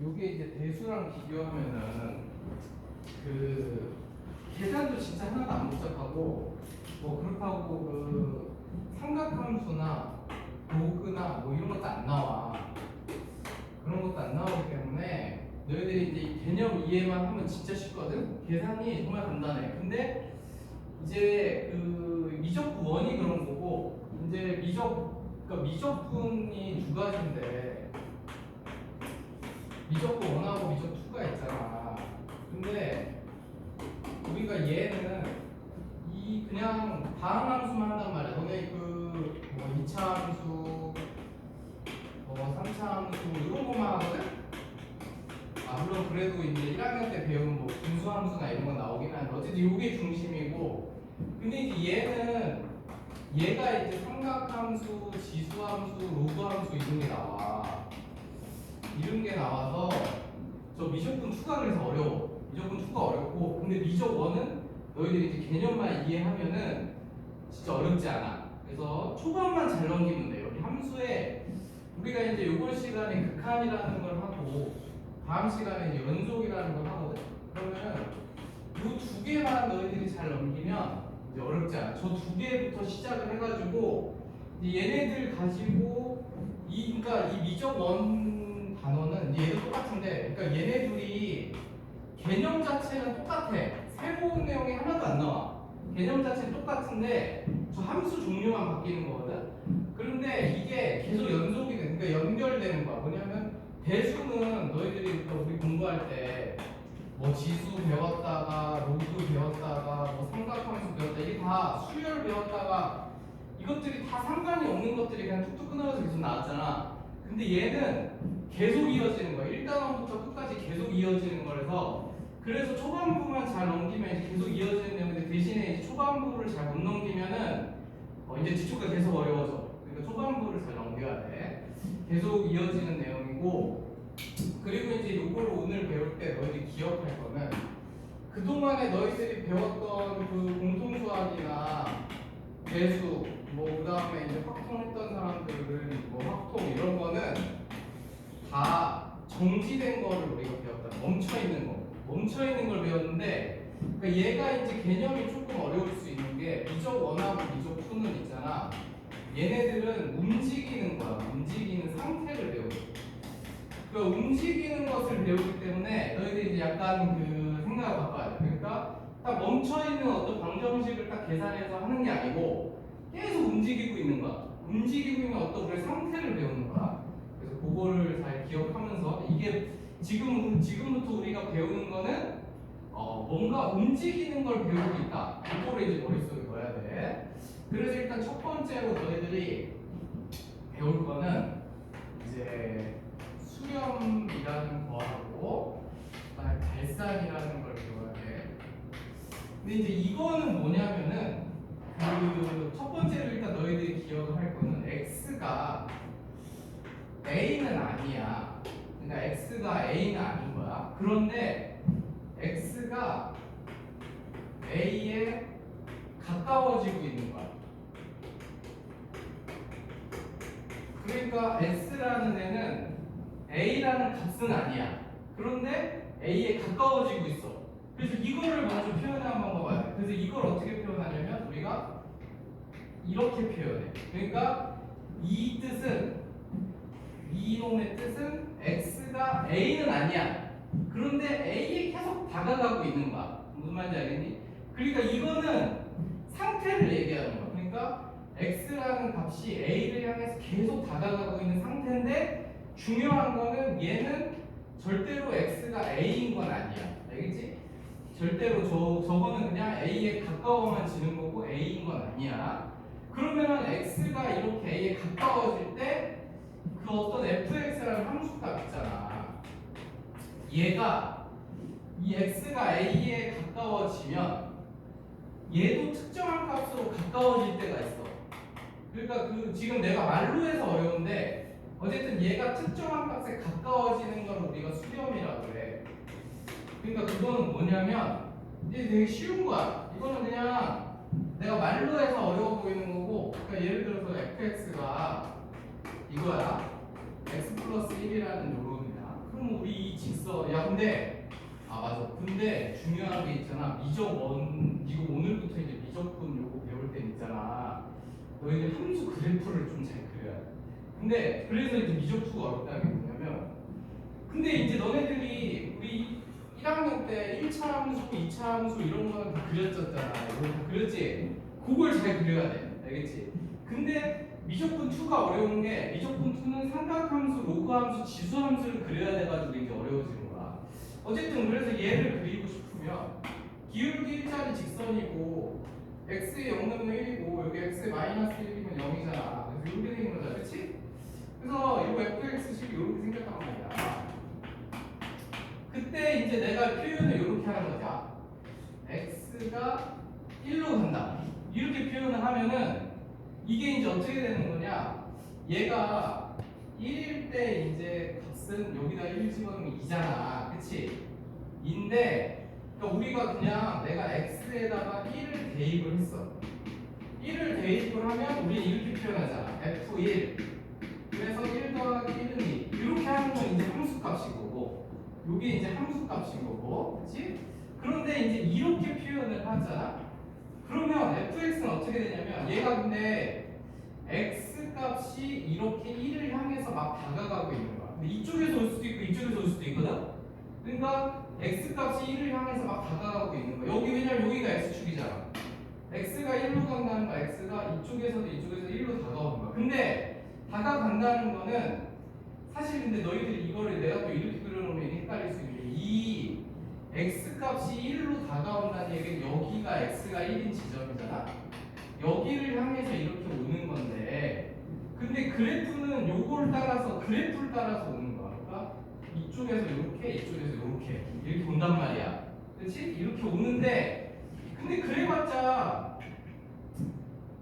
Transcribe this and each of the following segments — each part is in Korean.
요게 이제 대수랑 비교하면은 그 계산도 진짜 하나도 안 복잡하고 뭐 그렇다고 그 삼각함수나 로그나 뭐 이런 것도 안 나와. 그런 것도 안 나오기 때문에 너희들이 이제 이 개념 이해만 하면 진짜 쉽거든. 계산이 정말 간단해. 근데 이제 그 미적분 원이 그런 거고 이제 그러니까 미적분이 두 가지인데 미적분 원하고 미적 2가 있잖아. 근데 우리가 얘는 이 그냥 다항 함수만 한단 말이야. 너네 그뭐 2차 함수, 뭐 3차 함수 이런 것만 하거든. 아 물론 그래도 이제 1학년 때 배운 뭐 분수 함수나 이런 건 나오긴 하는데 어쨌든 이게 중심이고. 근데 이제 얘가 이제 삼각함수, 지수함수, 로그함수 이런 게 나와. 이런 게 나와서 저 미적분 2가 그래서 어려워. 미적분 2가 어렵고 근데 미적 1은 너희들이 이제 개념만 이해하면은 진짜 어렵지 않아. 그래서 초반만 잘 넘기면 돼. 여기 함수에 우리가 이제 요번 시간에 극한이라는 걸 하고 다음 시간에 이제 연속이라는 걸 하거든. 그러면 요 두 개만 너희들이 잘 넘기면 이제 어렵지 않아. 저 두 개부터 시작을 해가지고 이제 얘네들 가지고 그러니까 이 미적 1 단어는 얘도 똑같은데, 그러니까 얘네 둘이 개념 자체는 똑같아. 새로운 내용이 하나도 안 나와. 개념 자체는 똑같은데 저 함수 종류만 바뀌는 거거든. 그런데 이게 계속 연속이 돼. 그러니까 연결되는 거야. 뭐냐면 대수는 너희들이 우리 공부할 때 뭐 지수 배웠다가 로그 배웠다가 뭐 삼각함수 배웠다 이게 다 수열 배웠다가 이것들이 다 상관이 없는 것들이 그냥 툭툭 끊어져서 계속 나왔잖아. 근데 얘는 계속 이어지는 거야. 1단원부터 끝까지 계속 이어지는 거라서 그래서 초반부만 잘 넘기면 이제 계속 이어지는 내용인데 대신에 이제 초반부를 잘 못 넘기면은 이제 뒤쪽까지 계속 어려워져. 그러니까 초반부를 잘 넘겨야 돼. 계속 이어지는 내용이고 그리고 이제 요거를 오늘 배울 때 너희들이 기억할 거는 그동안에 너희들이 배웠던 그 공통수학이나 배수 뭐 그다음에 이제 확통했던 사람들은 뭐 확통 이런 거는 다 정지된 거를 우리가 배웠다. 멈춰 있는 걸 배웠는데 그러니까 얘가 이제 개념이 조금 어려울 수 있는 게 미적 1하고 미적 2는 있잖아. 얘네들은 움직이는 거야. 움직이는 상태를 배우는 거야. 그 움직이는 것을 배우기 때문에 너희들이 이제 약간 그 생각을 바꿔야 돼. 그러니까 딱 멈춰 있는 어떤 방정식을 딱 계산해서 하는 게 아니고 계속 움직이고 있는 거야. 움직이고 있는 어떤 우리의 상태를 배우는 거야. 그래서 그거를 잘 기억하면서 이게 지금부터 우리가 배우는 거는 뭔가 움직이는 걸 배우고 있다. 그거를 이제 머릿속에 넣어야 돼. 그래서 일단 첫 번째로 너희들이 배울 거는 이제 수렴이라는 거하고 그다음에 발산이라는 걸 배워야 돼. 근데 이제 이거는 뭐냐면은 그 첫 번째로 일단 너희들이 기억을 할 거는 x가 a는 아니야. 그러니까 x가 a는 아닌 거야. 그런데 x가 a에 가까워지고 있는 거야. 그러니까 x라는 애는 a라는 값은 아니야. 그런데 a에 가까워지고 있어. 그래서 이거를 먼저 표현한 방법 봐야 돼. 그래서 이걸 어떻게 표현하냐면 우리가 이렇게 표현해. 그러니까 이 이놈의 뜻은 x가 a는 아니야. 그런데 a에 계속 다가가고 있는 거야. 무슨 말인지 알겠니? 그러니까 이거는 상태를 얘기하는 거야. 그러니까 x라는 값이 a를 향해서 계속 다가가고 있는 상태인데 중요한 거는 얘는 절대로 x가 a인 건 아니야. 알겠지? 절대로 저거는 그냥 a에 가까워만 지는 거고 a인 건 아니야. 그러면은 x가 이렇게 a에 가까워질 때 그 어떤 fx라는 함수값 있잖아. 얘가 이 x가 a에 가까워지면 얘도 특정한 값으로 가까워질 때가 있어. 그러니까 그 지금 내가 말로 해서 어려운데 어쨌든 얘가 특정한 값에 가까워지는 걸 우리가 수렴이라고 그래. 그러니까 그거는 뭐냐면 이제 되게 쉬운 거야. 이거는 그냥 내가 말로 해서 어려워 보이는 거고, 그러니까 예를 들어서 fx가 이거야. x 플러스 1이라는 요놈이야. 그럼 우리 이 근데 맞아. 근데 중요한 게 있잖아. 미적원 이거 오늘부터 이제 미적분 요거 배울 때 있잖아. 너희들 함수 그래프를 좀 잘 그려야 돼. 근데 그래서 이제 미적수가 어렵다는 게 뭐냐면, 근데 이제 너네들이 우리 1학년 때 1차 함수, 2차 함수 이런 거는 다 그렸었잖아. 이거 다 그렸지? 그걸 잘 그려야 돼. 알겠지? 근데 미적분 2가 어려운 게, 미적분 2는 삼각함수, 로그함수, 지수함수를 그려야 돼가지고 이제 어려워지는 거야. 어쨌든 그래서 얘를 그리고 싶으면 기울기 1짜리 직선이고 x의 0는 1이고 여기 x의 마이너스 1이면 0이잖아. 그래서 이렇게 되는 거잖아. 그치? 그래서 이 fx식이 이렇게 생겼단 말이야. 그때 이제 내가 표현을 이렇게 하는 거죠. x가 1로 간다. 이렇게 표현을 하면은 이게 이제 어떻게 되는 거냐? 얘가 1일 때 이제 값은 여기다 1 집어넣으면 2잖아. 그치? 인데 그러니까 우리가 그냥 내가 x에다가 1을 대입을 했어. 1을 대입을 하면 우리 이렇게 표현하잖아. f1. 그래서 1 더하기 1은 2. 이렇게 하는 건 이제 함수값인 거고, 요게 이제 함수값인 거고, 그치? 그런데 이제 이렇게 표현을 하잖아. 그러면 fx는 어떻게 되냐면, 얘가 근데 x 값이 이렇게 1을 향해서 막 다가가고 있는 거야. 근데 이쪽에서 올 수도 있고 이쪽에서 올 수도 있거든. 그러니까 x 값이 1을 향해서 막 다가가고 있는 거야. 여기 왜냐면 여기가 x축이잖아. x가 1로 간다는 거, x가 이쪽에서도 이쪽에서 1로 다가오는 거야. 근데 다가간다는 거는 사실 근데 너희들이 이거를 내가 또 이렇게 그려놓으면 헷갈릴 수 있는데, 이 x 값이 1로 다가온다는 얘기는 여기가 x가 1인 지점이잖아. 여기를 향해서 이렇게 오는 건데, 근데 그래프는 요걸 따라서 그래프를 따라서 오는 거야. 그러니까 이쪽에서 이렇게, 이쪽에서 이렇게 온단 말이야. 그렇지? 이렇게 오는데, 근데 그래봤자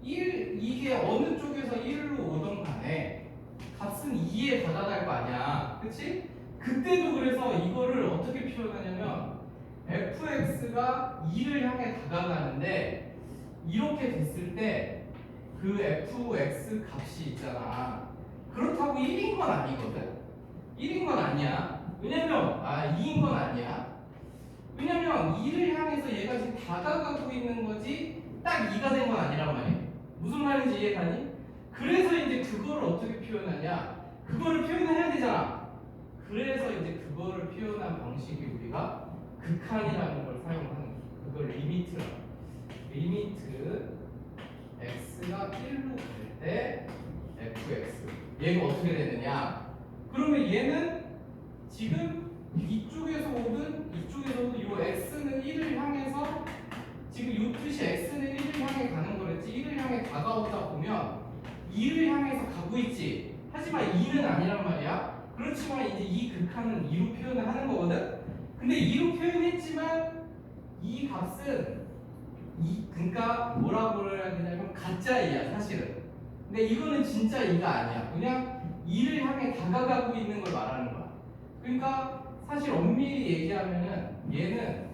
이게 어느 쪽에서 1로 오던 간에 값은 2에 다다를 거 아니야. 그치? 그때도 그래서 이거를 어떻게 표현하냐면, fx가 2를 향해 다가가는데 이렇게 됐을 때 그 fx 값이 있잖아. 그렇다고 1인 건 아니거든. 1인 건 아니야. 왜냐면 2인 건 아니야. 왜냐면 2를 향해서 얘가 지금 다가가고 있는 거지 딱 2가 된 건 아니란 말이야. 무슨 말인지 이해가니? 그래서 이제 그거를 어떻게 표현하냐? 그거를 표현해야 되잖아. 그래서 이제 그거를 표현한 방식이 우리가 극한이라는 걸 사용하는 거야. 그걸 리미트라고. 리미트 x가 1로 갈 때 fx. 얘가 어떻게 되느냐? 그러면 얘는 지금 이쪽에서 오든 이쪽에서 오든 이 x는 1을 향해서, 지금 이 뜻이 x는 1을 향해 가는 거랬지. 1을 향해 다가오다 보면 2를 향해서 가고 있지. 하지만 2는 아니란 말이야. 그렇지만 이제 이 극한은 2로 표현을 하는 거거든. 근데 2로 표현했지만 이 값은 그러니까 뭐라고 해야 되냐면 가짜 2야 사실은. 근데 이거는 진짜 2가 아니야. 그냥 2를 향해 다가가고 있는 걸 말하는 거야. 그러니까 사실 엄밀히 얘기하면은 얘는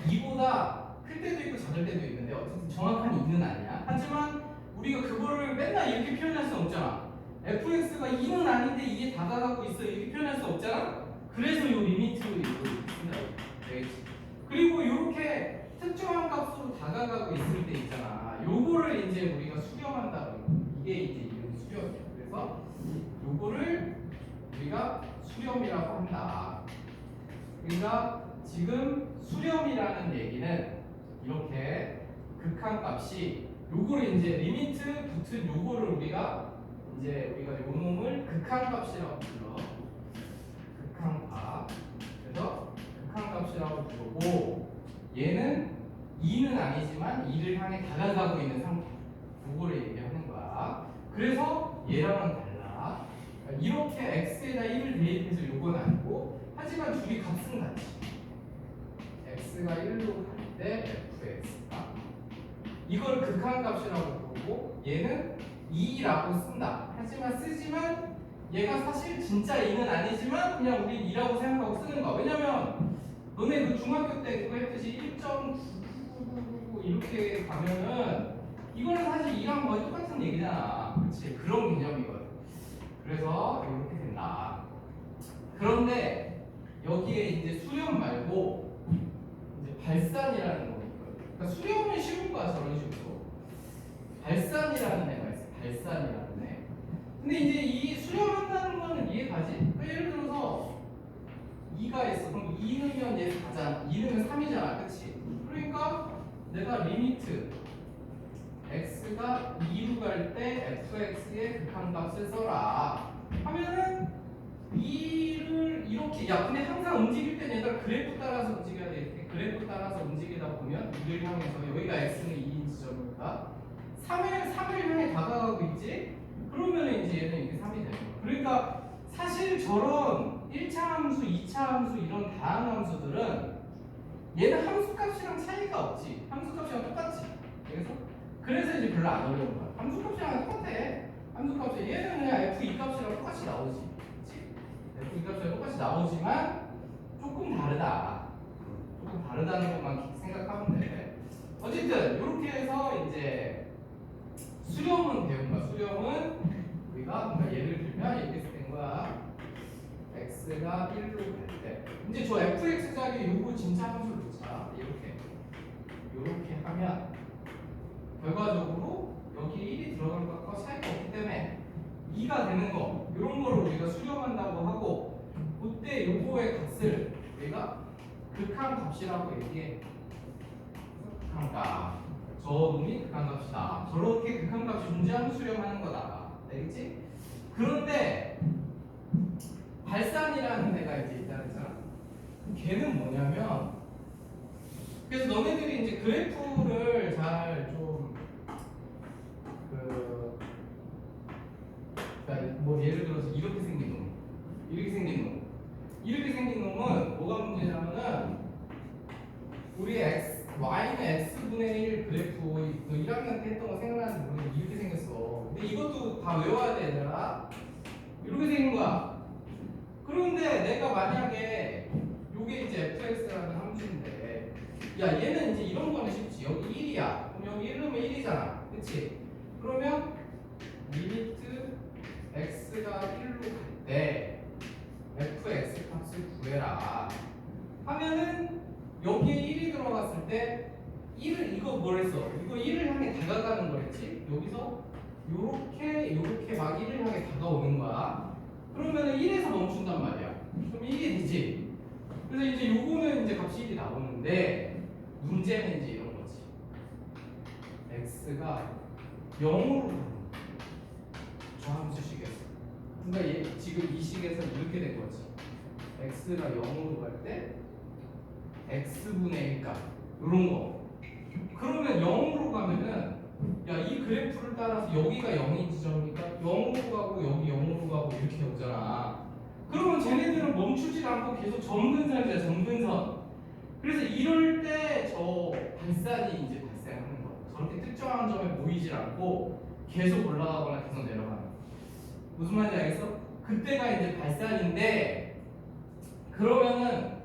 2보다 클 때도 있고 작을 때도 있는데 어쨌든 정확한 2는 아니야. 하지만 우리가 그거를 맨날 이렇게 표현할 수 없잖아. fx가 2는 아닌데 2에 다가가고 있어 이렇게 표현할 수 없잖아. 그래서 이 리미트로 이거 쓴다. 알겠지? 그리고 이렇게 특정한 값으로 다가가고 있을 때 있잖아. 요거를 이제 우리가 수렴한다고. 이게 이제 이름 수렴이야. 그래서 요거를 우리가 수렴이라고 한다. 그러니까 지금 수렴이라는 얘기는 이렇게 극한값이 요거를 이제 리미트 붙은 요거를 우리가 요 놈을 극한값이라고 불러. 극한값. 그래서 극한값이라고 부르고, 얘는 2는 아니지만 2를 향해 다가가고 있는 상태. 요거를 얘기하는 거야. 그래서 얘랑은 달라. 그러니까 이렇게 x에다 1을 대입해서 요건 아니고, 하지만 둘이 값은 같지. x가 1로 갈 때 fx가, 이걸 극한값이라고 부르고, 얘는 2라고 쓴다. 하지만 쓰지만 얘가 사실 진짜 2는 아니지만 그냥 우리 2라고 생각하고 쓰는 거야. 왜냐면 너네 그 중학교 때 그거 했듯이 1.9999 이렇게 가면은 이거는 사실 2랑 거의 똑같은 얘기잖아. 그치? 그런 개념이거든. 그래서 이렇게 된다. 그런데 여기에 이제 수렴 말고 이제 발산이라는 거 있거든. 그러니까 수렴은 쉬운 거야 저런 식으로. 발산이라는 애가 있어. 발산이라는 애. 근데 이제 이 수렴한다는 거는 이해가지? 그러니까 예를 들어서 2가 있어. 그럼 2 넣으면 얘 4잖아. 2 넣으면 3이잖아. 그치? 그러니까 내가 리미트 x가 2로 갈 때 fx의 극한값을 써라 하면은 2를 이렇게 야 근데 항상 움직일 땐 얘들아 그래프 따라서 움직여야 돼. 이렇게 그래프 따라서 움직이다 보면 2를 향해서 여기가 x는 2인 지점이니까 3을 향해 다가가고 있지? 그러면은 이제 얘는 이게 3이 되는 거야. 그러니까 사실 저런 1차 함수, 2차 함수 이런 다양한 함수들은 얘는 함수값이랑 차이가 없지. 함수값이랑 똑같지. 그래서 이제 별로 안 어려운 거야. 함수값이랑 똑같아. 함수값이 얘는 그냥 f2 값이랑 똑같이 나오지. 그치? f2 값이랑 똑같이 나오지만 조금 다르다. 조금 다르다는 것만 생각하면 돼. 어쨌든 이렇게 해서 이제 수렴은 배운 거야. 수렴은 우리가 뭔가 예를 들면 이렇게 된 거야. x가 1로 갈 때 이제 저 fx 자리에 요거 진짜 함수를 놓자. 이렇게 하면 결과적으로 여기 1이 들어간 것과 차이가 없기 때문에 2가 되는 거 이런 거를 우리가 수렴한다고 하고 그때 요거의 값을 우리가 극한값이라고 얘기해. 극한값 저 놈이 극한값이다. 저렇게 극한값이 존재하는 수렴하는 거다. 알겠지? 그런데 발산이라는 애가 이제 있다는 사람 걔는 뭐냐면 그래서 너네들이 이제 그래프를 잘좀 그러니까 뭐 예를 들어서 이렇게 생긴 놈, 이렇게 생긴 놈은 뭐가 문제냐면은 우리 y는 x분의 1 그래프 너 1학년 때 했던 거 생각나는지 모르겠는데 이렇게 생겼어. 근데 이것도 다 외워야 돼 얘들아. 이렇게 생긴 거야. 그런데 내가 만약에 요게 이제 fx라는 함수인데 야 얘는 이제 이런 거는 쉽지. 여기 1이야. 그럼 여기 1 넣으면 1이잖아. 그치? 그러면 리미트 x가 1로 갈 때 fx 값을 구해라 하면은 여기에 1이 들어갔을 때 1을 이거 뭐랬어? 이거 1을 향해 다가가는 거랬지? 여기서 요렇게 막 1을 향해 다가오는 거야. 그러면은 1에서 멈춘단 말이야. 그럼 1이 되지. 그래서 이제 요거는 이제 값이 1이 나오는데 문제는 이제 이런 거지. x가 0으로 가는 거야. 저 함수식에서. 그러니까 얘 지금 이 식에서 이렇게 된 거지. x가 0으로 갈 때 x분의 1값 이런 거. 그러면 0으로 가면은 야 이 그래프를 따라서 여기가 0인 지점이니까 0으로 가고 여기 0으로 가고 이렇게 오잖아. 그러면 쟤네들은 멈추지 않고 계속 점근선이야 점근선. 그래서 이럴 때 저 발산이 이제 발생하는 거야. 저렇게 특정한 점에 모이질 않고 계속 올라가거나 계속 내려가는 거야. 무슨 말인지 알겠어? 그때가 이제 발산인데 그러면은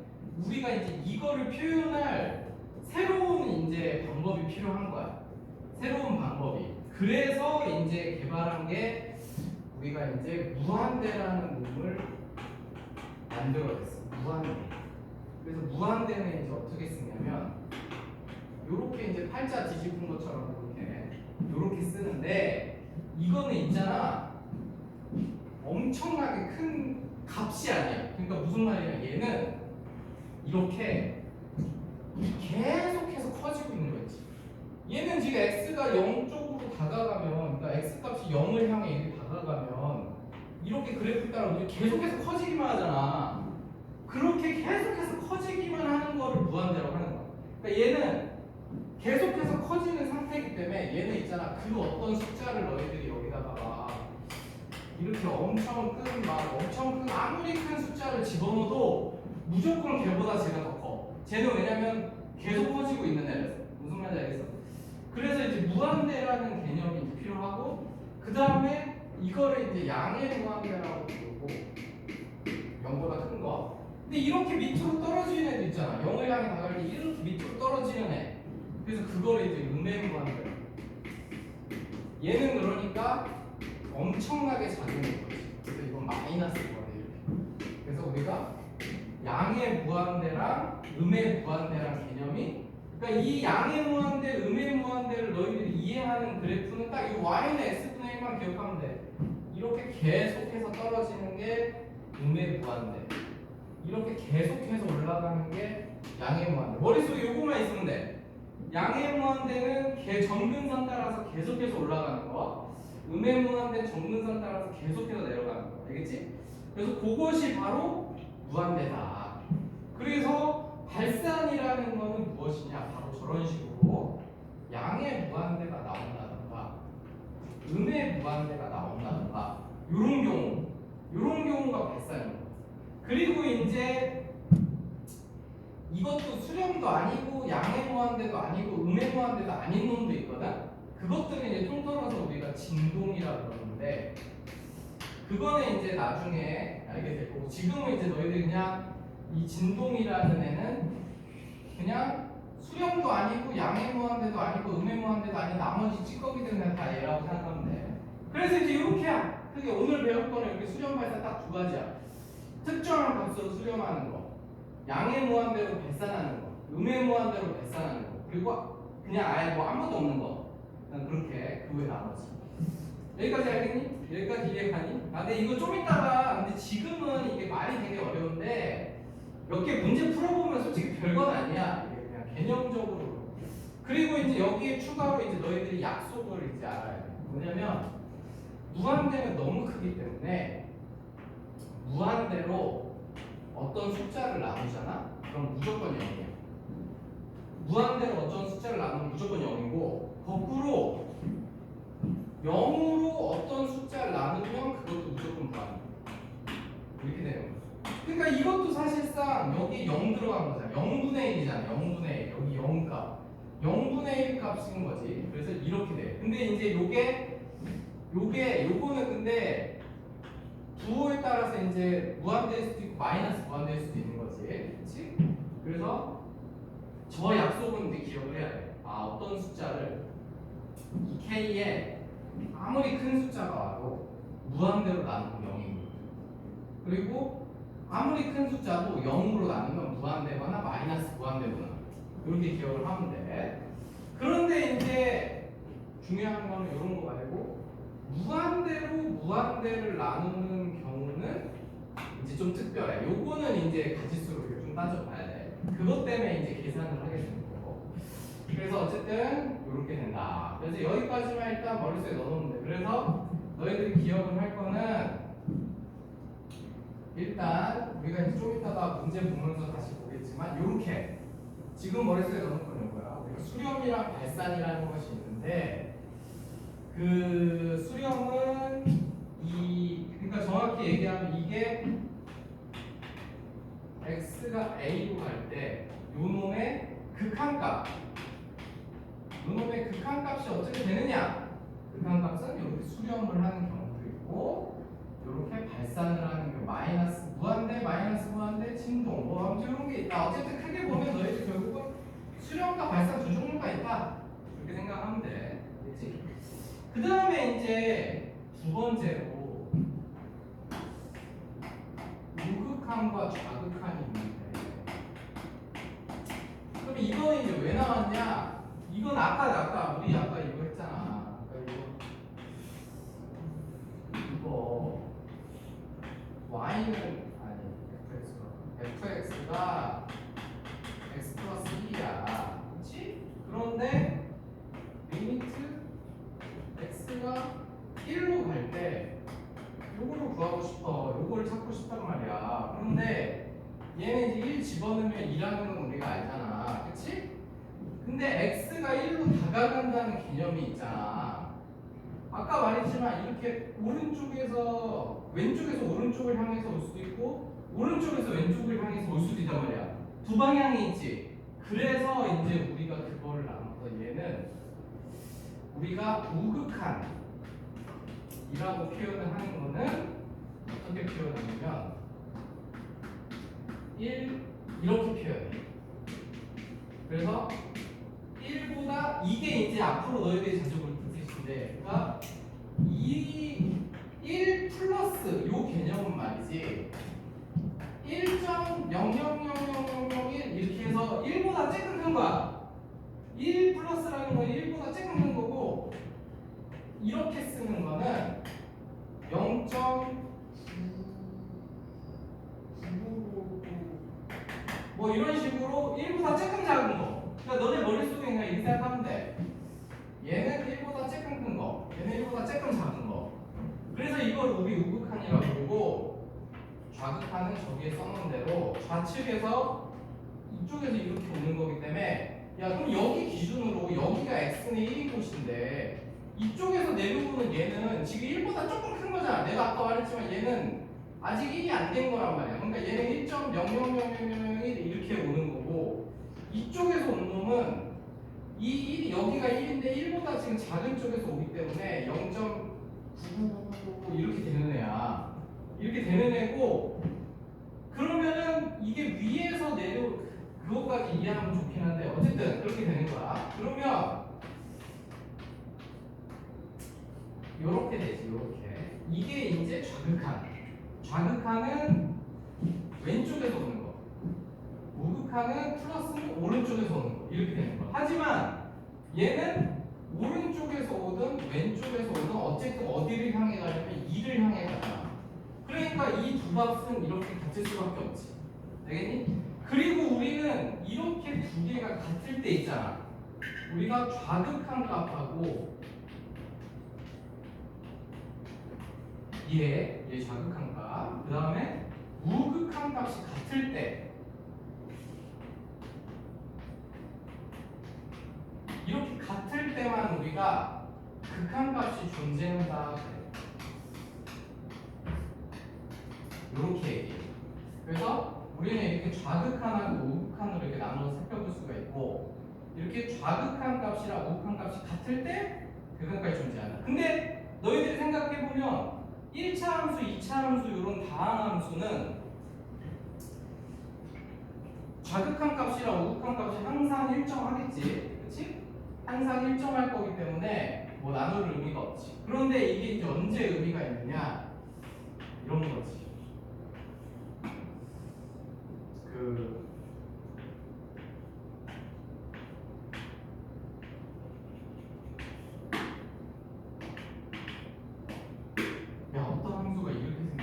우리가 이제 이거를 표현할 새로운 이제 방법이 필요한 거야. 새로운 방법이. 그래서 이제 개발한 게 우리가 이제 무한대라는 놈을 만들어냈어. 무한대. 그래서 무한대는 이제 어떻게 쓰냐면 요렇게 이제 팔자 뒤집은 것처럼 요렇게 쓰는데 이거는 있잖아. 엄청나게 큰 값이 아니야. 그러니까 무슨 말이냐? 얘는 이렇게 계속해서 커지고 있는 거지. 얘는 지금 x가 0 쪽으로 다가가면, 그러니까 x 값이 0을 향해 이렇게 다가가면 이렇게 그래프 따라 계속해서 커지기만 하잖아. 그렇게 계속해서 커지기만 하는 거를 무한대라고 하는 거야. 그러니까 얘는 계속해서 커지는 상태이기 때문에 얘는 있잖아. 그 어떤 숫자를 너희들이 여기다가 이렇게 엄청 큰 아무리 큰 숫자를 집어넣어도 무조건 걔보다 쟤가 더 커. 쟤는 왜냐면 계속 커지고 있는 애라서. 무슨 말인지 알겠어? 그래서 이제 무한대라는 개념이 이제 필요하고 그 다음에 이거를 이제 양의 무한대라고 부르고 0보다 큰 거. 근데 이렇게 밑으로 떨어지는 애도 있잖아. 0을 향해 나갈 때 이렇게 밑으로 떨어지는 애. 그래서 그거를 이제 음의 무한대. 얘는 그러니까 엄청나게 작은 거지. 그래서 이건 마이너스 거네 이렇게. 그래서 우리가 양의 무한대랑 음의 무한대랑 개념이, 그러니까 이 양의 무한대, 음의 무한대를 너희들이 이해하는 그래프는 딱 이 y는 x분의 1만 기억하면 돼. 이렇게 계속해서 떨어지는 게 음의 무한대, 이렇게 계속해서 올라가는 게 양의 무한대. 머릿속에 요거만 있으면 돼. 양의 무한대는 정근선 따라서 계속해서 올라가는 거, 음의 무한대는 정근선 따라서 계속해서 내려가는 거. 알겠지? 그래서 그것이 바로 무한대다. 그래서 발산이라는 거는 무엇이냐? 바로 저런 식으로 양의 무한대가 나온다던가 음의 무한대가 나온다던가 요런 경우가 발산입니다. 그리고 이제 이것도 수렴도 아니고 양의 무한대도 아니고 음의 무한대도 아닌 놈도 있거든. 그것들은 이제 통틀어서 우리가 진동이라고 그러는데, 그거는 이제 나중에 알게 될 거고, 지금은 이제 너희들이 그냥 이 진동이라는 애는 그냥 수렴도 아니고 양의 무한대도 아니고 음의 무한대도 아닌 나머지 찌꺼기들은 그냥 다 얘라고 생각하면 돼. 그래서 이제 이렇게 크게 오늘 배울 거는 이렇게 수렴 발산 딱 두 가지야. 특정한 값으로 수렴하는 거, 양의 무한대로 발산하는 거, 음의 무한대로 발산하는 거, 그리고 그냥 아예 뭐 아무것도 없는 거. 난 그렇게 그 외 나머지. 여기까지 알겠니? 여기까지 이해가니? 근데 이거 좀 이따가, 근데 지금은 이게 말이 되게 어려운데 몇 개 문제 풀어보면 솔직히 별건 아니야. 이게 그냥 개념적으로. 그리고 이제 여기에 추가로 이제 너희들이 약속을 이제 알아야 돼. 뭐냐면 무한대는 너무 크기 때문에 무한대로 어떤 숫자를 나누잖아? 그럼 무조건 0이야. 무한대로 어떤 숫자를 나누면 무조건 0이고, 거꾸로 0으로 어떤 숫자를 나누면 그것도 무조건 무한대. 이렇게 되는 거죠. 그러니까 이것도 사실상 여기 0 들어간 거잖아. 0분의 1이잖아. 0분의 1. 여기 0값. 0분의 1 값인 거지. 그래서 이렇게 돼. 근데 이제 요거는 근데 부호에 따라서 이제 무한대일 수도 있고 마이너스 무한대일 수도 있는 거지. 그렇지? 그래서 저 약속은 이제 기억을 해야 돼. 어떤 숫자를 이 k에 아무리 큰 숫자가 와도 무한대로 나누면 0이고, 그리고 아무리 큰 숫자도 0으로 나누면 무한대거나 마이너스 무한대거나, 이렇게 기억을 하면 돼. 그런데 이제 중요한 거는 이런 거 말고, 무한대로 무한대를 나누는 경우는 이제 좀 특별해. 요거는 이제 가지수로 좀 따져봐야 돼. 그것 때문에 이제 계산을 하게 되는 거고. 그래서 어쨌든 이렇게 된다. 그래서 여기까지만 일단 머릿속에 넣어놓으면 돼. 그래서 너희들이 기억을 할 거는, 일단 우리가 이제 좀 이따가 문제 보면서 다시 보겠지만, 이렇게 지금 머릿속에 넣어놓을 거는 이거야. 우리가 수렴이랑 발산이라는 것이 있는데, 그 수렴은 그러니까 정확히 얘기하면 이게 x가 a로 갈 때 요놈의 극한값, 요놈의 극한값이 어떻게 되느냐? 극한값은 이렇게 수렴을 하는 경우도 있고, 이렇게 발산을 하는 경우, 마이너스 무한대, 마이너스 무한대, 진동, 뭐 아무튼 이런 게 있다. 어쨌든 크게 보면 너희들 결국은 수렴과 발산 두 종류가 있다. 그렇게 생각하면 돼. 그렇지? 그 다음에 이제 두 번째로 우극한과 좌극한이 있는데, 그럼 이거는 이제 왜 나왔냐? 이건 아까 우리 이거 했잖아. 이거 y는 fx가 x 플러스 1이야. 그렇지? 그런데 리미트 x가 1로 갈 때 요거를 구하고 싶어. 요거를 찾고 싶단 말이야. 그런데 얘는 이제 1 집어넣으면 2라는 건 우리가 알잖아. 그치? 근데 x가 1로 다가간다는 개념이 있잖아. 아까 말했지만 이렇게 오른쪽에서 왼쪽에서 오른쪽을 향해서 올 수도 있고, 오른쪽에서 왼쪽을 향해서 올 수도 있단 말이야. 두 방향이 있지. 그래서 이제 우리가 그거를 나눠서 얘는 우리가 우극한이라고 표현을 하는 거는 어떻게 표현하냐면 1 이렇게 표현해. 그래서 1보다 이게 이제 앞으로 너희들이 자주 볼 뜻인데, 그러니까 1 플러스 요 개념은 말이지 1.00 큰 거야. 1 플러스라는 건 1보다 조금 큰 거고, 이렇게 쓰는 거는 0.9 뭐 이런 식으로 1보다 조금 작은 거. 그러니까 너네 머릿속에 그냥 이렇게 생각하면 돼. 얘는 1보다 조금 큰 거, 얘는 1보다 조금 작은 거. 그래서 이걸 우리 우극한이라고 부르고, 좌극한은 저기에 써놓은 대로 좌측에서 이쪽에서 이렇게 오는 거기 때문에, 야 그럼 여기 기준으로 여기가 x는 1인 곳인데 이쪽에서 내려오는 얘는 지금 1보다 조금 큰 거잖아. 내가 아까 말했지만 얘는 아직 1이 안 된 거란 말이야. 그러니까 얘는 1.0000001 이렇게 오는 거고, 이쪽에서 온 놈은 이 1이 여기가 1인데 1보다 지금 작은 쪽에서 오기 때문에 0.9 이렇게 되는 애야. 이렇게 되는 애고, 그러면은 이게 위에서 그거까지 이해하면 좋긴 한데 어쨌든 그렇게 되는 거야. 그러면 요렇게 되지. 요렇게 이게 이제 좌극한. 좌극한은 왼쪽에서 오는 거, 우극한은 플러스는 오른쪽에서 오는 거, 이렇게 되는 거야. 하지만 얘는 오른쪽에서 오든 왼쪽에서 오든 어쨌든 어디를 향해 가냐면 2를 향해 가잖아. 그러니까 이 두 값은 이렇게 같을 수밖에 없지. 되겠니? 그리고 우리는 이렇게 두 개가 같을 때 있잖아. 우리가 좌극한 값하고 얘 좌극한 값, 그 다음에 우극한 값이 같을 때, 이렇게 같을 때만 우리가 극한 값이 존재한다. 이렇게 얘기해요. 그래서 우리는 이렇게 좌극한하고 우극한으로 이렇게 나눠서 살펴볼 수가 있고, 이렇게 좌극한 값이랑 우극한 값이 같을 때 극한 값이 존재한다. 근데 너희들이 생각해보면 1차 함수, 2차 함수 이런 다항 함수는 좌극한 값이랑 우극한 값이 항상 일정하겠지, 그렇지? 항상 일정할 거기 때문에 뭐 나눌 의미가 없지. 그런데 이게 이제 언제 의미가 있느냐, 이런 거지. 야, 어떤 함수가 이렇게 생겨?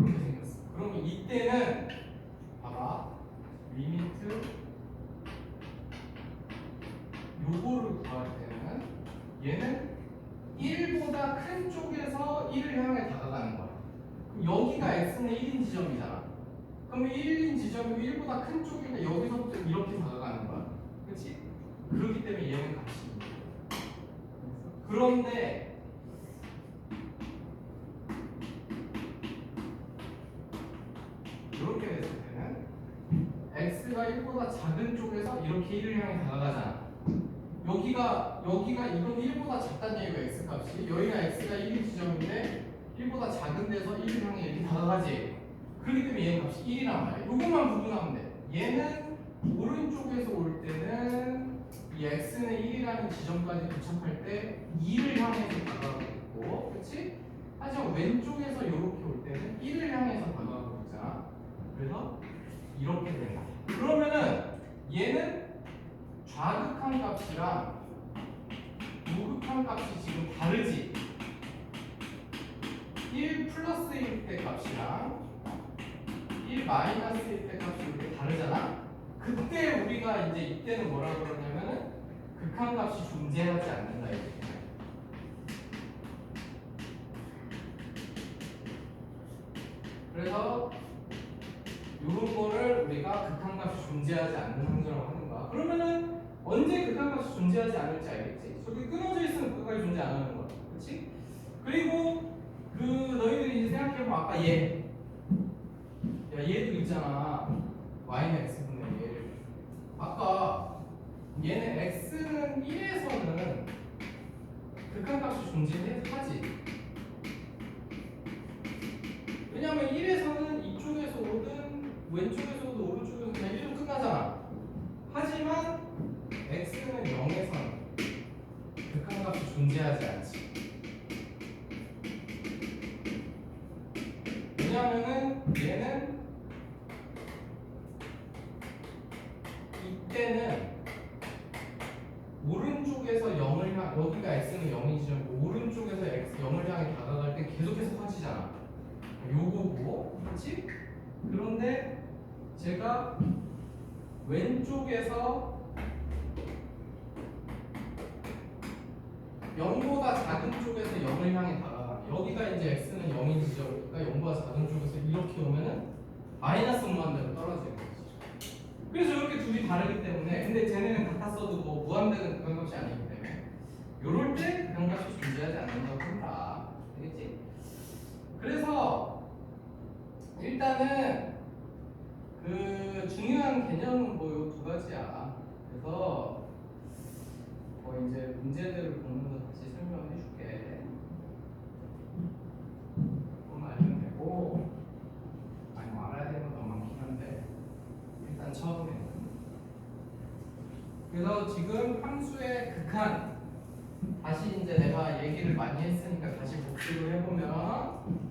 이렇게 생겼어. 그러면 이때는 봐봐, 리미트 요거를 구할 때는 얘는 1보다 큰 쪽에서 1을 향해 다가가는 거야. 그럼 여기가 x는 1인 지점이잖아. 그러면 1인 지점이 1보다 큰 쪽이니까 여기서부터 이렇게 다가가는 거야. 그렇지? 그렇기 때문에 얘는 값이. 그런데 이렇게 됐을 때는 x가 1보다 작은 쪽에서 이렇게 1을 향해 다가가잖아. 여기가 이건 1보다 작다는 얘기가 x 값이, 여기가 x가 1인 지점인데 1보다 작은 데서 1을 향해 이렇게 다가가지. 그렇기 때문에 얘 값이 1이란 말이야. 이것만 구분하면 돼. 얘는 오른쪽에서 올 때는 이 x는 1이라는 지점까지 도착할 때 2를 향해서 다가가고 있고, 그렇지? 하지만 왼쪽에서 이렇게 올 때는 1을 향해서 다가가고 있잖아. 그래서 이렇게 된다. 그러면은 얘는 좌극한 값이랑 우극한 값이 지금 다르지? 1 플러스일 때 값이랑 1 마이너스일 때 값이 이렇게 다르잖아? 그때 우리가 이제 이때는 뭐라 그러냐면은 극한 값이 존재하지 않는다 이렇게. 그래서 이런 거를 우리가 극한 값이 존재하지 않는 함수라고 하는 거야. 그러면은 언제 극한 값이 존재하지 않을지 알겠지? 저기 끊어져 있으면 극한 값이 존재 안 하는 거야. 그렇지? 그리고 너희들이 이제 생각해보면 아까 얘, 야 얘도 있잖아. y는 x분의 1. 아까 얘는 x는 1에서는 극한 값이 존재하지. 왜냐면 1에서는 이쪽에서 오든 왼쪽에서 오든 오른쪽에서 그냥 1로 끝나잖아. 하지만 x는 0에서는 극한 값이 존재하지 않지. 왜냐면은 얘는 이때는 오른쪽에서 0을 향 여기가 x는 0인 지점이고 오른쪽에서 x 0을 향해 다가갈 때 계속해서 커지잖아. 요거고, 그렇지? 그런데 제가 왼쪽에서 0보다 작은 쪽에서 0을 향해 다가가. 여기가 이제 x는 0인 지점이니까 0보다 작은 쪽에서 이렇게 오면은 마이너스 무한대로 떨어지는 거지. 그래서 이렇게 둘이 다르기 때문에, 근데 쟤네는 같았어도 뭐 무한대는 극한값이 아니기 때문에 요럴 때 극한값이 존재하지 않는다고 한다. 되겠지? 그래서 일단은 그 중요한 개념은 뭐 요 두 가지야. 그래서 뭐 이제 문제들을 보면서 다시 설명해 줄게. 그것만 알면 되고, 아니 뭐 알아야 되는 건 더 많긴 한데 일단 처음에는. 그래서 지금 함수의 극한, 다시 이제 내가 얘기를 많이 했으니까 다시 복습을 해보면,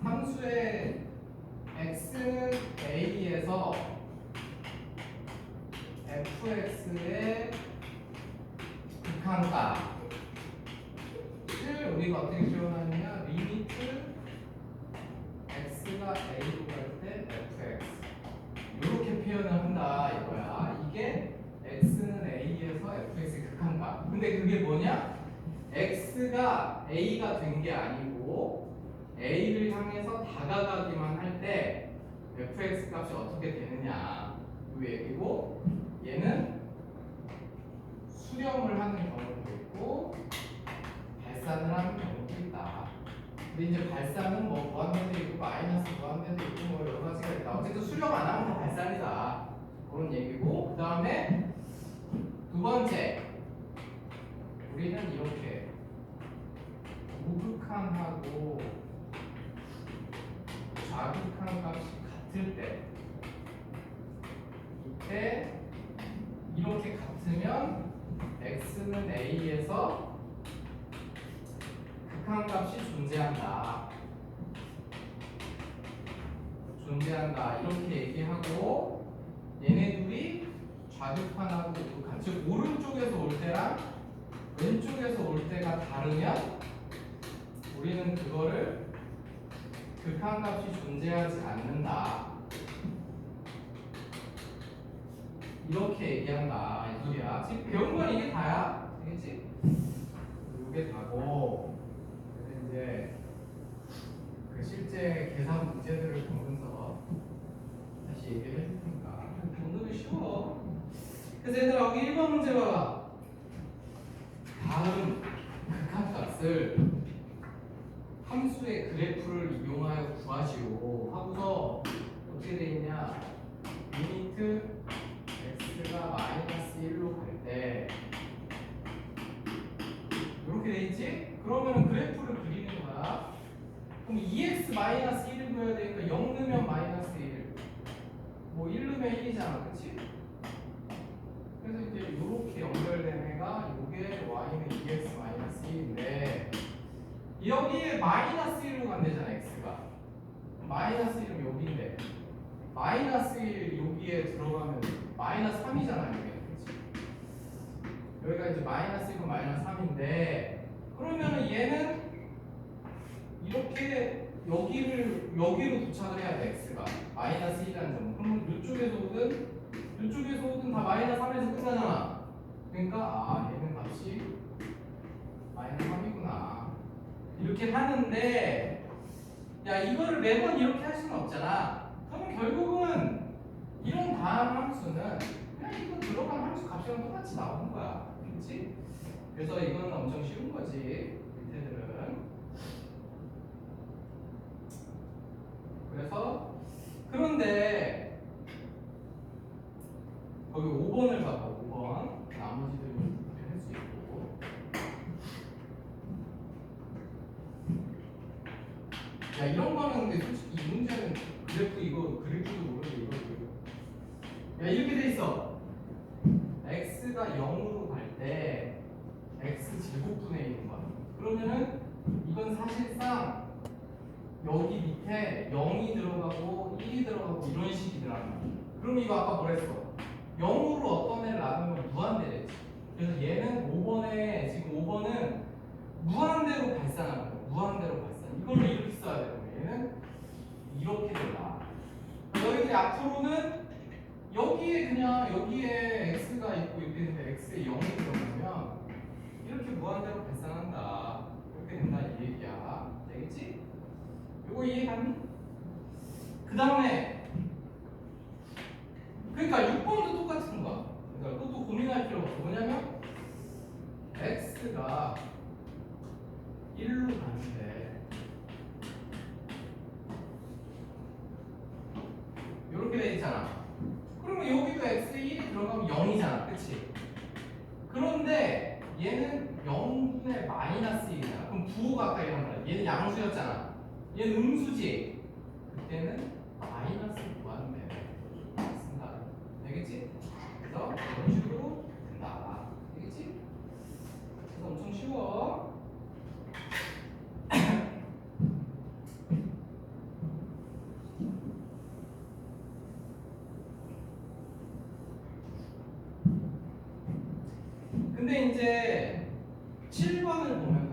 함수의 x는 a에서 fx의 극한값을 우리가 어떻게 표현하느냐, 리미트 x가 a로 갈 때 fx 이렇게 표현을 한다 이거야. 이게 x는 a에서 fx의 극한값. 근데 그게 뭐냐? x가 a가 된 게 아니고 a를 향해서 다가가기만 할 때 fx 값이 어떻게 되느냐 이 얘기고, 얘는 수렴을 하는 경우도 있고 발산을 하는 경우도 있다. 근데 이제 발산은 뭐 무한대도 있고 마이너스 무한대도 있고 뭐 여러 가지가 있다. 어쨌든 수렴 안 하면 다 발산이다. 그런 얘기고, 그 다음에 두 번째, 우리는 이렇게 우극한하고 좌극한 값이 같을 때, 이때 이렇게 같으면 x는 a에서 극한값이 존재한다. 이렇게 얘기하고, 얘네 둘이 좌극한하고 우극한, 즉 오른쪽에서 올 때랑 왼쪽에서 올 때가 다르면 우리는 그거를 극한값이 존재하지 않는다. 이렇게 얘기한다 이 소리야. 지금 배운 건 이게 다야. 되겠지? 이게 다고, 그래서 이제 그 실제 계산 문제들을 보면서 다시 얘기를 해줄 테니까. 오늘은 쉬워. 그래서 얘들아 여기 1번 문제 봐봐. 다음 극한값을 함수의 그래프를 이용하여 구하시오 하고서 어떻게 돼 있냐, 리미트 x가 마이너스 1로 갈 때 이렇게 돼 있지? 그러면 그래프를 그리는 거야. 그럼 2x 마이너스 1을 그려야 되니까 0 넣으면 마이너스 1, 뭐 1 넣으면 1이잖아, 그렇지? 그래서 이제 이렇게 연결된 애가 이게 y는 2x 마이너스 1인데, 여기에 마이너스 1로 간대잖아 x가. 마이너스 1은 여기인데 마이너스 1 여기에 들어가면 마이너스 3이잖아 여기. 그치? 여기가 이제 마이너스 1은 마이너스 3인데, 그러면은 얘는 이렇게 여기로 도착을 해야 돼. x가 마이너스 1이라는 점. 그러면 이쪽에서 오든 다 마이너스 3에서 끝나잖아. 그러니까 아 얘는 값이 마이너스 3이구나 이렇게 하는데, 야 이거를 매번 이렇게 할 수는 없잖아. 그러면 결국은 이런 다음 함수는 그냥 이거 들어간 함수 값이랑 똑같이 나오는 거야. 그렇지? 그래서 이거는 엄청 쉬운 거지 밑에들은. 그래서 그런데 거기 5번을 봐봐. 5번 나머지들은 할 수 있고, 야 이런 거는 근데 솔직히 이 문제는 이거 그릴 줄도 모르는데 이거 야 이렇게 돼 있어. x가 0으로 갈 때 x 제곱분의 1인 거야. 그러면은 이건 사실상 여기 밑에 0이 들어가고 1이 들어가고 이런 식이더라. 그럼 이거 아까 뭐랬어? 0으로 어떤 애를 나누면 무한대겠지. 그래서 얘는 5번에 지금 5번은 무한대로 발산하는 거야. 무한대로 발산. 이걸 이렇게 써야 되고 얘는 이렇게 된다. 너희들이 앞으로는 여기에 그냥 여기에 x가 있고 이렇게 되는데 x에 0이 들어가면 이렇게 무한대로 발산한다. 이렇게 된다 이 얘기야. 되겠지? 요거 이해갔니? 그 다음에 그러니까 6번도 똑같은 거야. 그러니까 그것도 고민할 필요가 없어. 뭐냐면 x가 1로 가는데 이렇게 돼 있잖아. 그러면 여기도 x에 1이 들어가면 0이잖아. 그치? 그런데 얘는 0분의 마이너스 1이잖아. 그럼 부호가 아까 이런 거야. 얘는 양수였잖아. 얘는 음수지. 그때는 마이너스 무한대 쓴다. 되겠지? 그래서 이런 식으로 된다. 되겠지? 그래서 엄청 쉬워. 근데 이제 7번을 보면은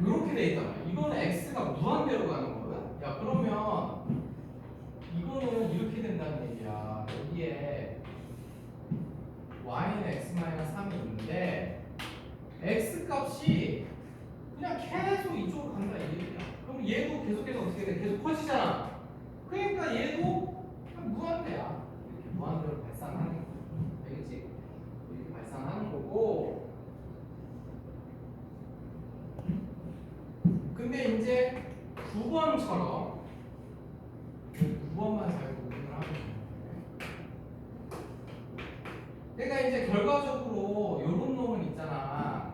이렇게 돼 있단 말이야. 이거는 x가 무한대로 가는 거거든. 야 그러면 이거는 이렇게 된다는 얘기야. 여기에 y는 x-3이 있는데 x 값이 그냥 계속 이쪽으로 간다 이 얘기야. 그럼 얘도 계속해서 어떻게 돼? 계속 커지잖아. 그러니까 얘도 그냥 무한대야. 이렇게 무한대로 발산하는 거. 알겠지? 이렇게 발산하는 거고. 근데 이제 9번처럼 9번만 잘 고민을 하면 돼. 그러니까 이제 결과적으로 요런 놈은 있잖아.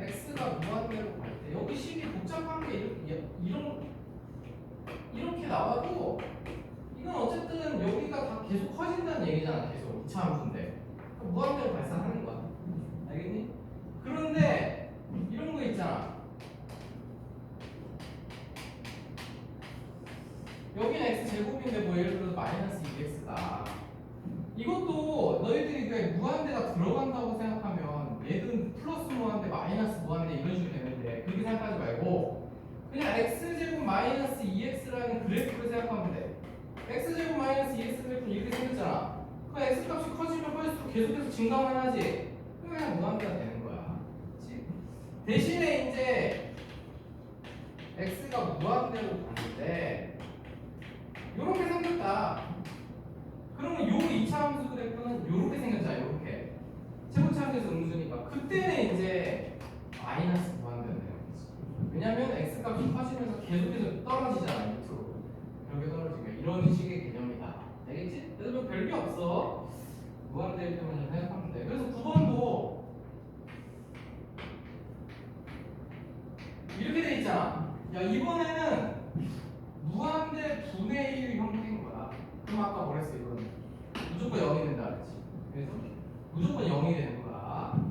x가 무한대로 갈 때 여기 식이 복잡한 게 이렇게 나와도 이건 어쨌든 여기가 다 계속 커진다는 얘기잖아. 계속 2차 함수인데 무한대로 발산하는 거야. 알겠니? 그런데 이런 거 있잖아. 여기는 x제곱인데 뭐 예를 들어서 마이너스 2x다. 이것도 너희들이 그 무한대가 들어간다고 생각하면 얘든 플러스 무한대, 마이너스 무한대 이런 식으로 되는데 그렇게 생각하지 말고 그냥 x제곱 마이너스 2x라는 그래프를 생각하면 돼. x제곱 마이너스 2x 그래프는 이렇게 생겼잖아. 그 x값이 커지면 커질수록 계속해서 증가만 하지. 그냥 무한대가 되는 거야. 그치? 대신에 이제 x가 무한대로 가는데 이렇게 생겼다. 그러면 요 2차 함수 그래프는 이렇게 생겼잖아. 이렇게 최고차 함수에서 음수니까 그때는 이제 마이너스 무한대가 되는 거지. 왜냐면 x값이 커지면서 계속해서 떨어지잖아. 밑으로 벽에 떨어지면 이런 식의 개념이다. 알겠지? 그래서 뭐 별게 없어. 무한대일 때만 생각하면 돼. 그래서 9번도 이렇게 돼 있잖아. 야 이번에는 무한대 분의 1 형태인 거야. 그럼 아까 뭐랬어 이거는 무조건 0이 된다 그랬지. 그래서 무조건 0이 되는 거야.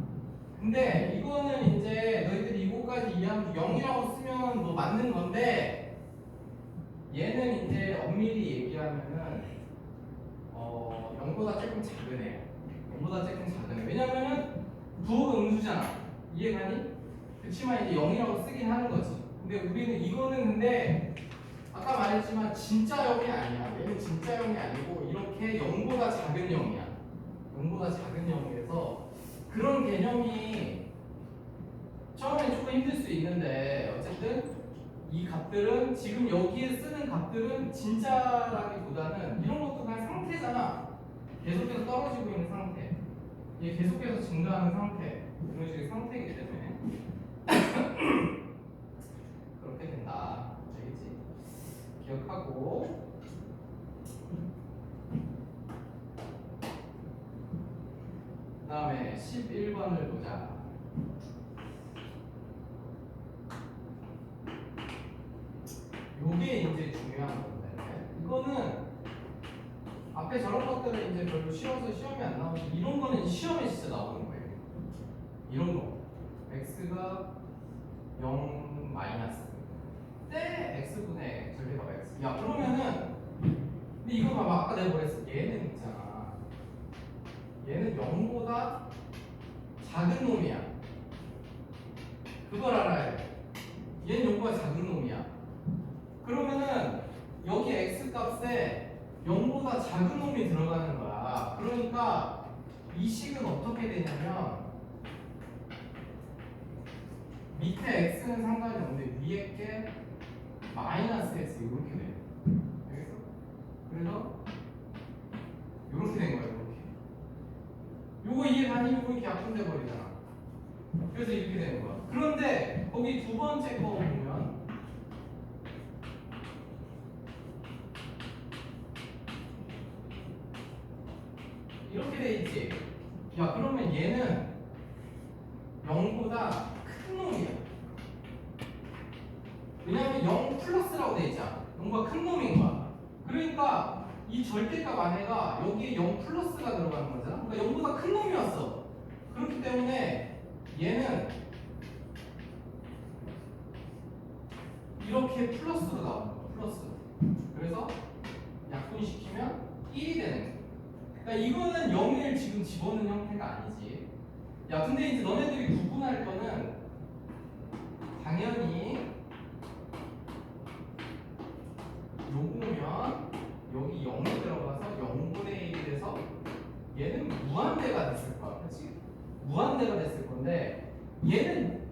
근데 이거는 이제 너희들이 이거까지 이해하면 0이라고 쓰면 뭐 맞는 건데 얘는 이제 엄밀히 얘기하면은 0보다 조금 작은 애야. 0보다 조금 작은 애. 왜냐면은 부호가 음수잖아. 이해가니? 그렇지만 이제 0이라고 쓰긴 하는 거지. 근데 우리는 이거는 근데 아까 말했지만 진짜 0이 아니야. 얘는 진짜 0이 아니고 이렇게 0보다 작은 0이야. 0보다 작은 0이라서 그런 개념이 처음엔 조금 힘들 수 있는데 어쨌든 이 값들은 지금 여기에 쓰는 값들은 진짜라기보다는 이런 것도 그냥 상태잖아. 계속해서 떨어지고 있는 상태. 이게 계속해서 증가하는 상태. 그런 식의 상태이기 때문에 그렇게 된다. 알겠지? 기억하고 그 다음에 11번을 보자. 요게 이제 중요한 건데 이거는 앞에 저런 것들은 이제 별로 쉬워서 시험이 안 나오고 이런 거는 시험에 진짜 나오는 거예요. 이런 거 x가 0 마이너스 때 x분의 절대값 x. 야 그러면은 근데 이거 봐봐. 아까 내가 뭐랬어? 얘는 있잖아. 얘는 0보다 작은 놈이야. 그걸 알아야 돼. 얘는 0보다 작은 놈이야. 그러면은 여기 x 값에 0보다 작은 놈이 들어가는 거야. 그러니까 이 식은 어떻게 되냐면 밑에 x는 상관이 없는데 위에 게 마이너스 x 이렇게 돼. 알겠어? 그래서 이렇게 된 거야. 이렇게. 요거 이해 가니 요거 이렇게 약분돼 버리잖아. 그래서 이렇게 되는 거야. 그런데 거기 두 번째 거 보면 이렇게 돼 있지. 야 그러면 얘는 0보다 큰 놈이야. 왜냐면 0 플러스라고 돼 있잖아. 0보다 큰 놈인 거야. 그러니까 이 절대값 안에가 여기에 0 플러스가 들어가는 거잖아. 그러니까 0보다 큰 놈이었어. 그렇기 때문에 얘는 이렇게 플러스로 나오는 거야. 플러스. 그래서 약분시키면 1이 되는 거야. 그러니까 이거는 0을 지금 집어넣는 형태가 아니지. 야 근데 이제 너네들이 구분할 거는 당연히 요거면 여기 0이 들어가서 0분의 1이 돼서 얘는 무한대가 됐을 거야. 그렇지? 무한대가 됐을 건데 얘는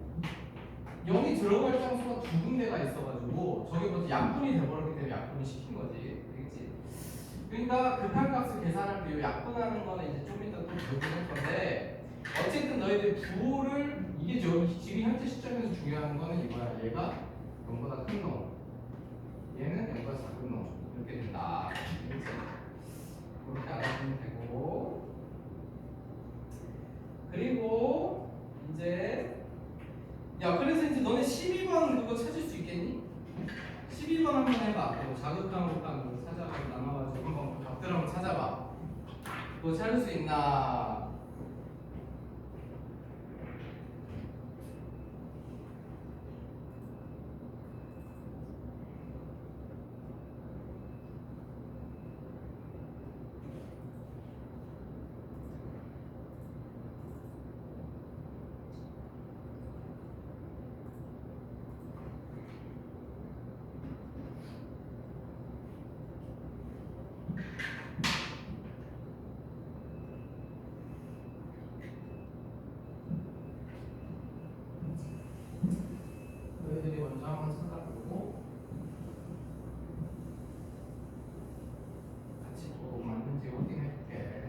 0이 들어갈 장소가 두 군데가 있어가지고 저게 뭐지 약분이 돼버렸기 때문에 약분을 시킨 거지. 알겠지? 그러니까 극한값을 계산할 때 이 약분하는 거는 이제 좀 이따 또 보여줄 건데 어쨌든 너희들 부호를 이게 지금 현재 시점에서 중요한 거는 이거야. 얘가 0보다 큰 놈, 얘는 0보다 작은 놈 이렇게 된다. 알겠지? 그렇게 알아주면 되고 그리고 이제 야 그래서 이제 너네 12번 그거 찾을 수 있겠니? 12번 한번 해봐. 자극하고 딱 찾아가지고 나눠가지고 한번 답들 한번 찾아봐. 그거 찾을 수 있나? 너희들이 먼저 한번 찾아보고 같이 또 맞는지 확인해볼게.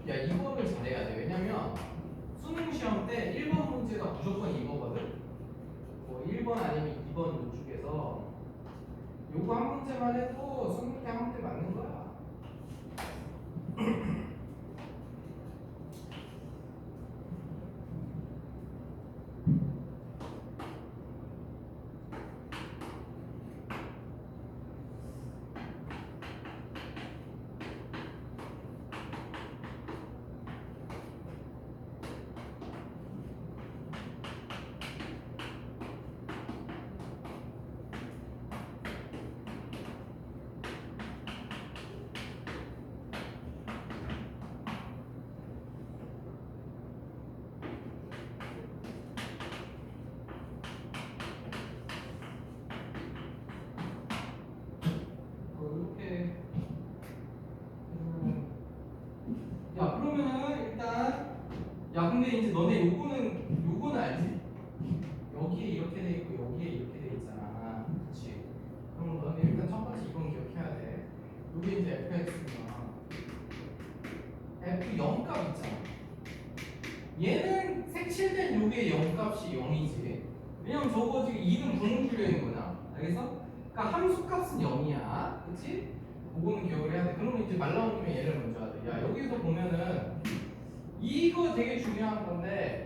야 이거를 잘해야 돼. 왜냐면 수능 시험 때 1번 문제가 무조건 이거거든. 뭐 1번 아니면 2번 이쪽에서 요거 한 문제만 해도 수능 때 한 문제 맞는 거야. 이렇게 야 그러면은 일단 야 근데 이제 너네 요거는 알지? 여기에 이렇게 돼 있고 여기에 이렇게 돼 있잖아. 그렇지? 그럼 너네 일단 첫 번째 이건 기억해야 돼. 요게 이제 fx구나. f 0값 있잖아. 얘는 색칠된 요게 0값이 0이지. 왜냐면 저거 지금 2는 분모 풀려 있는 거냐. 알겠어? 그러니까 함수 값은 0이야. 그치? 그거는 기억을 해야 돼. 그러면 이제 말 나오면 얘를 먼저 하자. 야 여기서 보면은 이거 되게 중요한 건데